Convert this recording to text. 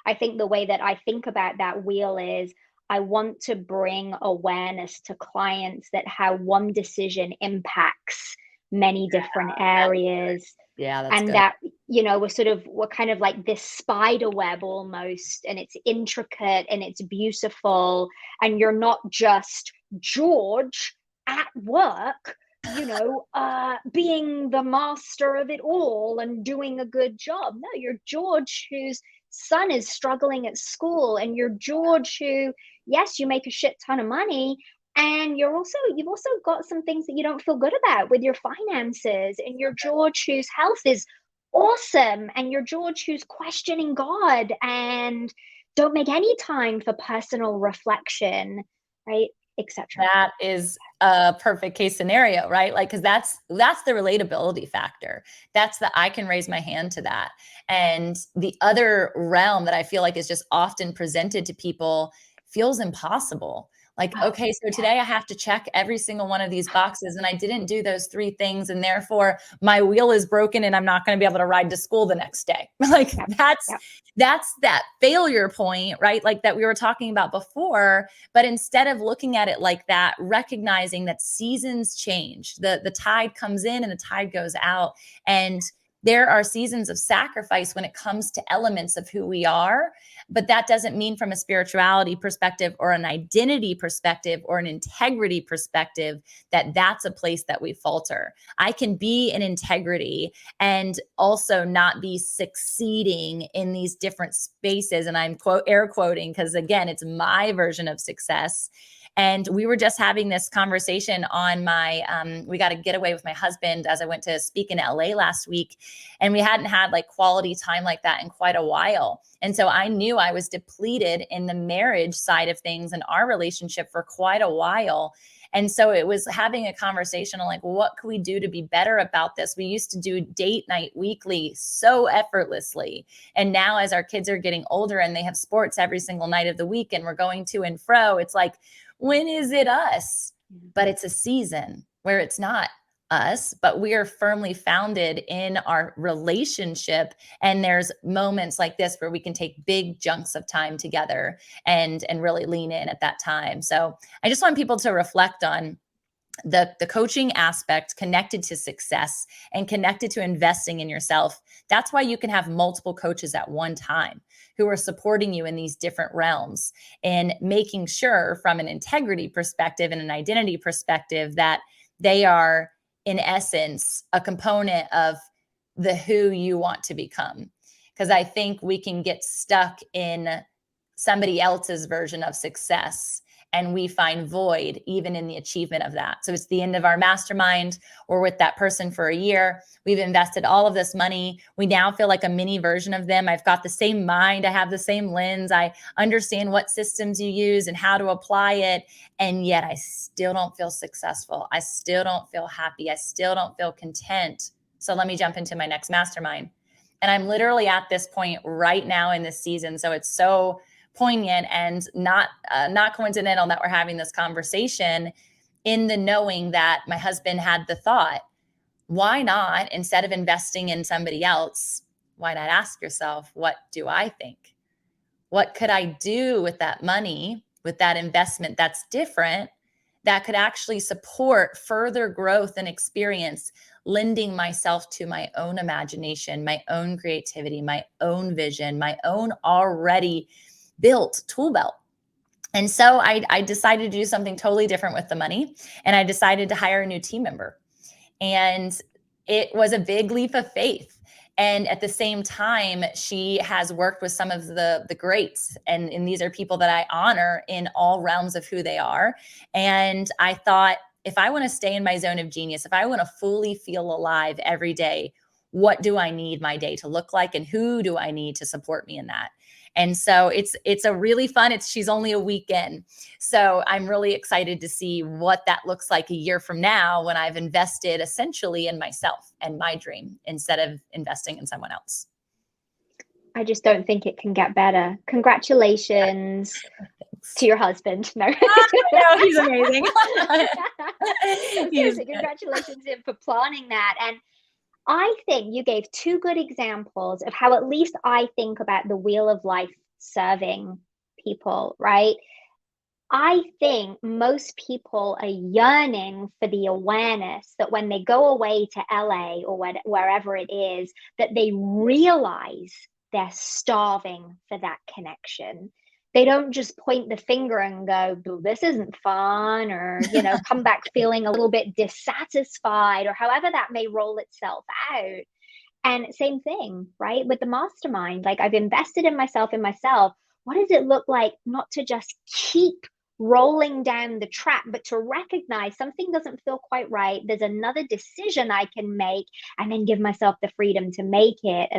I think the way that I think about that wheel is I want to bring awareness to clients that how one decision impacts many different areas, Yeah, that's and good. that, we're kind of like this spider web almost, and it's intricate and it's beautiful, and you're not just George at work, being the master of it all and doing a good job. No, you're George whose son is struggling at school, and you're George who, yes, you make a shit ton of money, and you've also got some things that you don't feel good about with your finances, and you're George whose health is awesome, and you're George who's questioning God and don't make any time for personal reflection, right, etc. That is a perfect case scenario, right? Like, because that's the relatability factor. That's the I can raise my hand to that. And the other realm that I feel like is just often presented to people feels impossible. Like, okay, so today I have to check every single one of these boxes, and I didn't do those 3 things, and therefore my wheel is broken and I'm not going to be able to ride to school the next day. Like, that's that failure point, right? Like that we were talking about before. But instead of looking at it like that, recognizing that seasons change, the tide comes in and the tide goes out. And there are seasons of sacrifice when it comes to elements of who we are. But that doesn't mean from a spirituality perspective or an identity perspective or an integrity perspective that that's a place that we falter. I can be in integrity and also not be succeeding in these different spaces. And I'm air quoting because, again, it's my version of success. And we were just having this conversation on we got a getaway with my husband as I went to speak in LA last week. And we hadn't had like quality time like that in quite a while. And so I knew I was depleted in the marriage side of things and our relationship for quite a while. And so it was having a conversation on like, what could we do to be better about this? We used to do date night weekly so effortlessly. And now as our kids are getting older and they have sports every single night of the week and we're going to and fro, it's like, when is it us? But it's a season where it's not us, but we are firmly founded in our relationship. And there's moments like this where we can take big chunks of time together and really lean in at that time. So I just want people to reflect on the coaching aspect connected to success and connected to investing in yourself. That's why you can have multiple coaches at one time who are supporting you in these different realms and making sure from an integrity perspective and an identity perspective that they are in essence a component of the who you want to become. Because I think we can get stuck in somebody else's version of success and we find void even in the achievement of that. So it's the end of our mastermind. We're with that person for a year. We've invested all of this money. We now feel like a mini version of them. I've got the same mind. I have the same lens. I understand what systems you use and how to apply it. And yet I still don't feel successful. I still don't feel happy. I still don't feel content. So let me jump into my next mastermind. And I'm literally at this point right now in this season. So it's so poignant and not coincidental that we're having this conversation, in the knowing that my husband had the thought, why not, instead of investing in somebody else, why not ask yourself, what do I think? What could I do with that money, with that investment that's different, that could actually support further growth and experience, lending myself to my own imagination, my own creativity, my own vision, my own already built tool belt. And so I decided to do something totally different with the money. And I decided to hire a new team member. And it was a big leap of faith. And at the same time, she has worked with some of the greats. And these are people that I honor in all realms of who they are. And I thought, if I want to stay in my zone of genius, if I want to fully feel alive every day, what do I need my day to look like? And who do I need to support me in that? And so it's a really fun, she's only a week in. So I'm really excited to see what that looks like a year from now when I've invested essentially in myself and my dream instead of investing in someone else. I just don't think it can get better. Congratulations to your husband. No, no, he's amazing. Seriously, congratulations to him for planning that. And I think you gave two good examples of how at least I think about the wheel of life serving people, right? I think most people are yearning for the awareness that when they go away to LA or wherever it is, that they realize they're starving for that connection. They don't just point the finger and go, this isn't fun, or, come back feeling a little bit dissatisfied, or however that may roll itself out. And same thing, right? With the mastermind, like I've invested in myself. What does it look like not to just keep rolling down the track, but to recognize something doesn't feel quite right? There's another decision I can make, and then give myself the freedom to make it.